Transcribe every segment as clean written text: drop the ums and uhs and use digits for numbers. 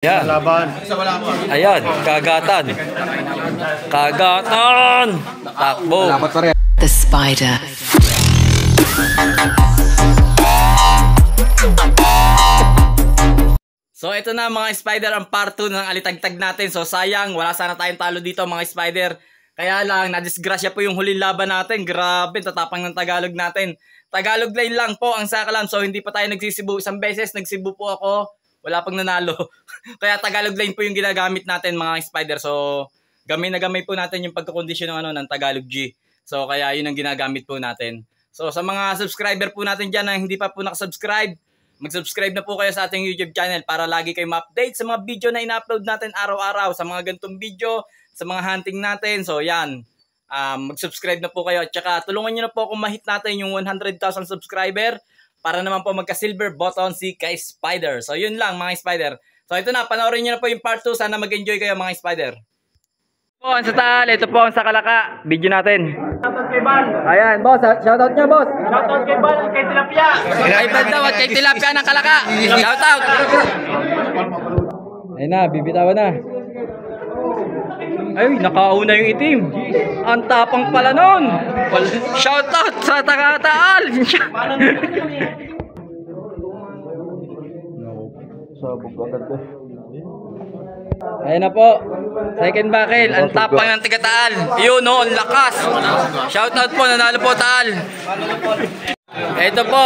Ayan. Ayan, kagatan. Kagatan! Takbo. The Spider. So ito na mga Spider, ang part 2 ng alitagtag natin. So sayang, wala sana tayong talo dito mga Spider. Kaya lang, nadisgrasya po yung huling laban natin. Grabe, tatapang ng Tagalog natin. Tagalog line lang po ang sakalam. So hindi pa tayo nagsisibu. Isang beses nagsibu po ako. Wala pang nanalo. Kaya Tagalog line po yung ginagamit natin mga Spider. So gamay na gamay po natin yung pagkakondisyon ng Tagalog G. So kaya yun ang ginagamit po natin. So sa mga subscriber po natin dyan na hindi pa po nakasubscribe, mag-subscribe na po kayo sa ating YouTube channel para lagi kayo ma-update sa mga video na ina-upload natin araw-araw, sa mga ganitong video, sa mga hunting natin. So yan, mag-subscribe na po kayo. At saka tulungan nyo na po kung ma-hit natin yung 100,000 subscriber para naman po magka-silver button si kay Spider. So yun lang mga Spider. So ito na, panoorin nyo na po yung part 2. Sana mag-enjoy kayo mga Spider. Po, ang sa taal, ito po ang sa Kalaka. Video natin. Shoutout kay Bal. Ayan, boss. Shoutout nyo, boss. Shoutout kay Bal, kay Tilapia. Kay Bal at kay Tilapia ng Kalaka. Shoutout. Ayun na, bibitawan na. Ay, nakauna yung itim. Ang tapang pala nun. Shoutout sa Taga-Taal. Sabog agad eh. Ayun na po. Second bakil. Ang tapang ng Taga-Taal. Yun o, ang lakas. Shoutout po, nanalo po Taal. Ito po,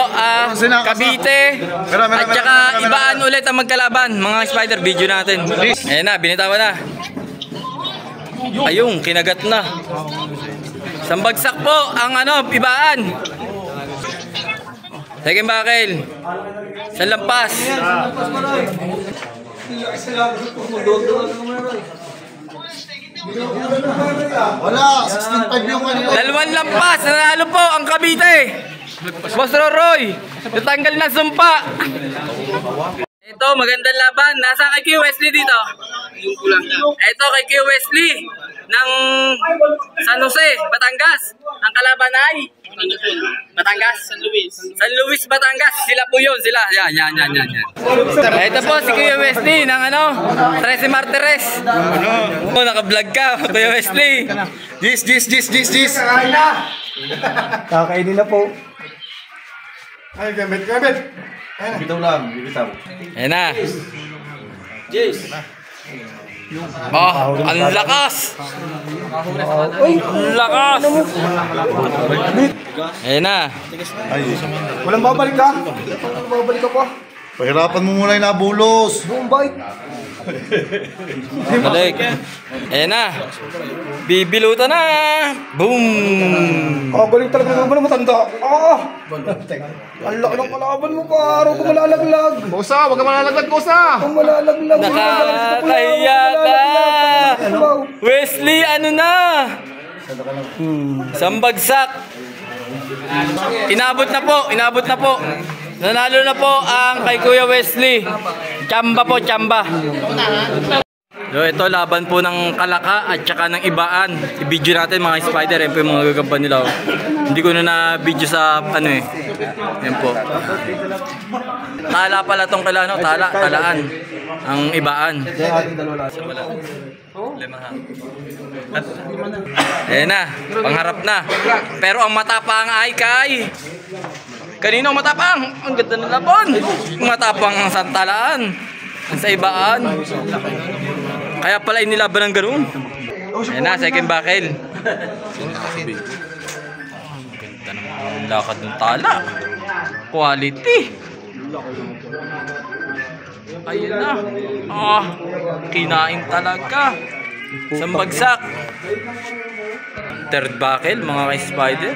Cavite. At saka ibaan ulit ang magkalaban. Mga Spider, video natin. Ayun na, binitawan na. Ayun, kinagat na. Sambagsak po ang ibaan. Second bakil. Sa lampas. Wala, 16.5 yung kanila. Dalawang lampas, nanalo po ang Cavite. Boss Roy, natanggal na sumpa. Ito, magandang laban. Nasa kay Q Wesley dito. Ito kay Q Wesley ng San Jose, Batangas. Ang kalaban ay Batangas, San Luis, Batangas. Sila po yun, sila. Yan. Ito po si Kuya Wesley ng 13 Martires. Naka-vlog ka, Kuya Wesley. Gis. Kakainin na po. Ay, gamit. Bitaw lang, bitaw. Ayan na. Oh, ang lakas! Ang lakas! Ayan na. Walang babalik ka? Pa. Pahirapan mo muna yung nabulos. Buong bite. Balik. Ayan na. Bibilutan na. Boom! Galing talaga naman matanda. Ang laki ng kalaban mo, paro. Kung malalaglag. Bosa, wag ka malalaglag, Bosa. Kung malalaglag. Nakakahiya ka! Wesley, ano na? Sambagsak. Inabot na po. Nanalo na po ang kay Kuya Wesley. Chamba po, chamba. So ito, laban po ng Kalaka at saka ng Ibaan. I-video natin mga Spider. Yan po yung mga gagampan nila. Hindi ko na video sa Yan po. Tala pala tong kailan, talaan. Ang Ibaan. Ayan na, pangharap na. Pero ang matapang ay kay... Kanino ang matapang? Ang ganda ng laban. Matapang ang santalaan. Ang sa Ibaan. Kaya pala inilaban ng ganoon. Ayan na, second bakil. Ang ganda ng lakad ng tala. Quality. Ayun na. Kinain talaga. Sambagsak. Third bakil, mga ka-Spider.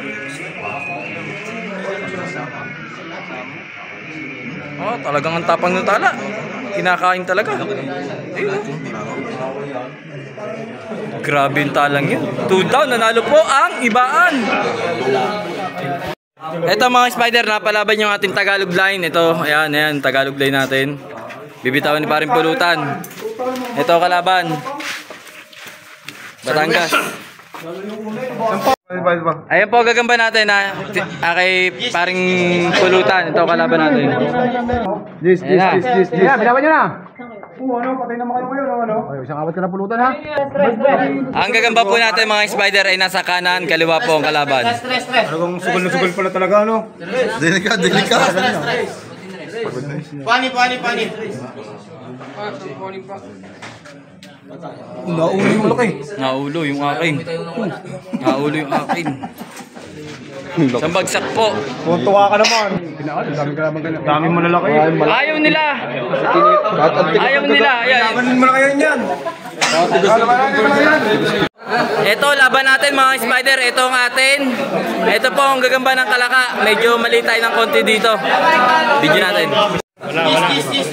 Talagang ang tapang ng tala. Kinakain talaga. Ayun. Grabe yung talang yun. 2 down, nanalo po ang Ibaan. Ito mga Spider, napalaban yung ating Tagalog line. Ito, ayan, Tagalog line natin. Bibitawan ni paring pulutan. Ito kalaban. Batangas. Ayan po, gagamba natin kay paring pulutan. Ito kalaban natin. Yes. Bilaban nyo na. Ano, patay naman kayo ngayon, ano? Ay, isang awat ka na pulutan, ha? Ang gagamba po natin mga spider ay nasa kanan, kaliwa po ang kalaban. Talagang sugal na sugal pala talaga, ano? Delikado. Pani. Naulo yung malaki. Naulo yung akin. Isang bagsak po. Kung tuwa ka naman. Dami ka naman ganyan. Dami mo lalaki. Ayaw nila. Ayan. Labanin mo na kayo yan. Ito, laban natin mga spider. Ito ang atin. Ito po ang gagamba ng kalaka. Medyo mali tayo ng konti dito. Video natin.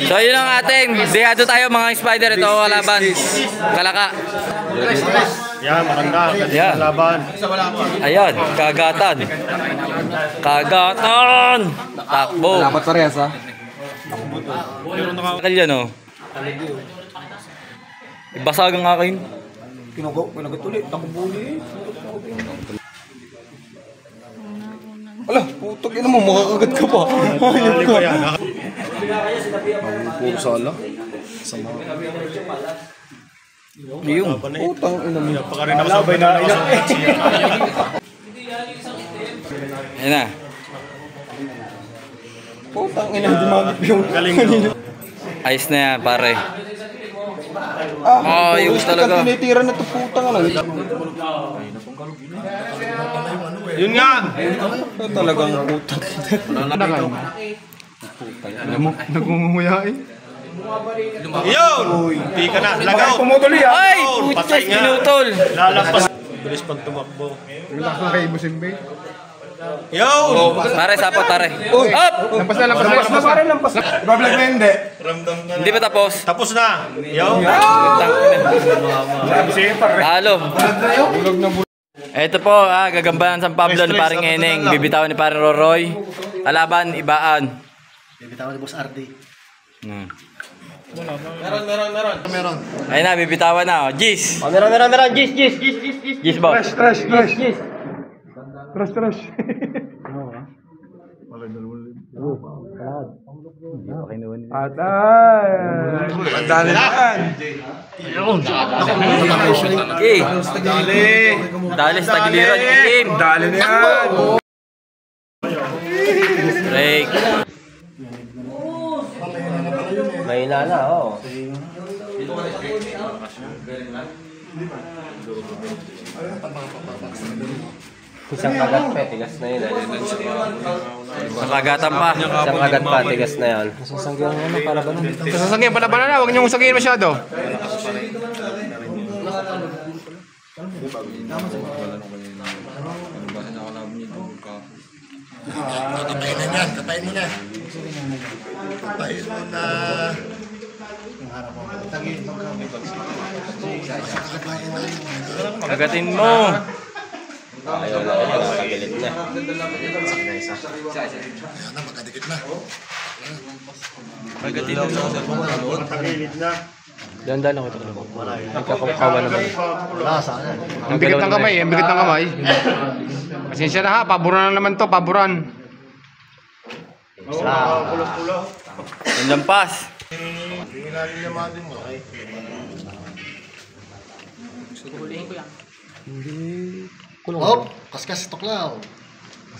So yun ang ating. Dehado tayo mga spider. Ito ang kalaban. Kalaka. Yan, maganda. Yan. Laban. Ayan, kagatan. Takbo. Dapat parehas, ha? Bakal yan, oh. Ibasag ang akin. Kinagat ulit. Nakabuli. Ala, putog yun naman. Makakagat ka pa. Ayun ka. Puro sala. Yung. Putang ina mo. Pakarin ako sabay na iyak. Ayan na. Putang ina. Hindi magip yung Galing. Ayos na yan, pare. Yung gusto talaga. kang tinitira na ito, putang ano. Yun nga. Talagang putang. Nagmumuya eh. Yun. Di ka na. Lagaw. Pumutuli ha. Ay! Patay Putya, nga. pinutol. Lalampas. Bilis pag tumakbo. Relax na kayo, Musimbe. Yun. Pare, sapot, pare. Uy! Up! Lampas na, pare, lampas na. Ibablog na hindi. Ramdam ka na. Hindi pa tapos. Tapos na. Yun. Talo. Ito po, gagambanan sa Pablo ni paring Eneng. Bibitawan ni paring Roroy. Kalaban, Ibaan. Bibitawan ni Boss RD. Meron. Ayun na, bibitawan na. Gis. Meron. Gis. Gis, boss. Trash. Dali naman. Okay. Dali sa tagiliran. Itim. Dali na yan. Break. May nana, oh. Isang kagat pa, tigas na yun. Nakagatan pa. Isang kagat pa, tigas na yan. Sasanggihan mo na para ba nun? Sasangin, pala na. Huwag niyong usagin masyado. Kagatin mo. Ayaw na ito, nakabilit na. Kagatin mo. Tagilid na. Dandan ako ito. Nagkakawa naman. Ang bigat ng kamay, Pasensya na ha, paboran na naman to, paboran. Yung lampas. Hop! Kaskas tuklaw.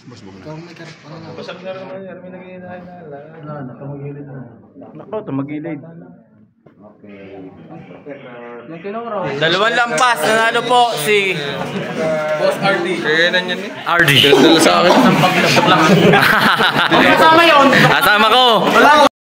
Ikaw may karap pa na. Nako, tumagilid. Dalawang lampas, nanalo po si Boss RD. Kaya na yan eh. RD. Dala sa akin.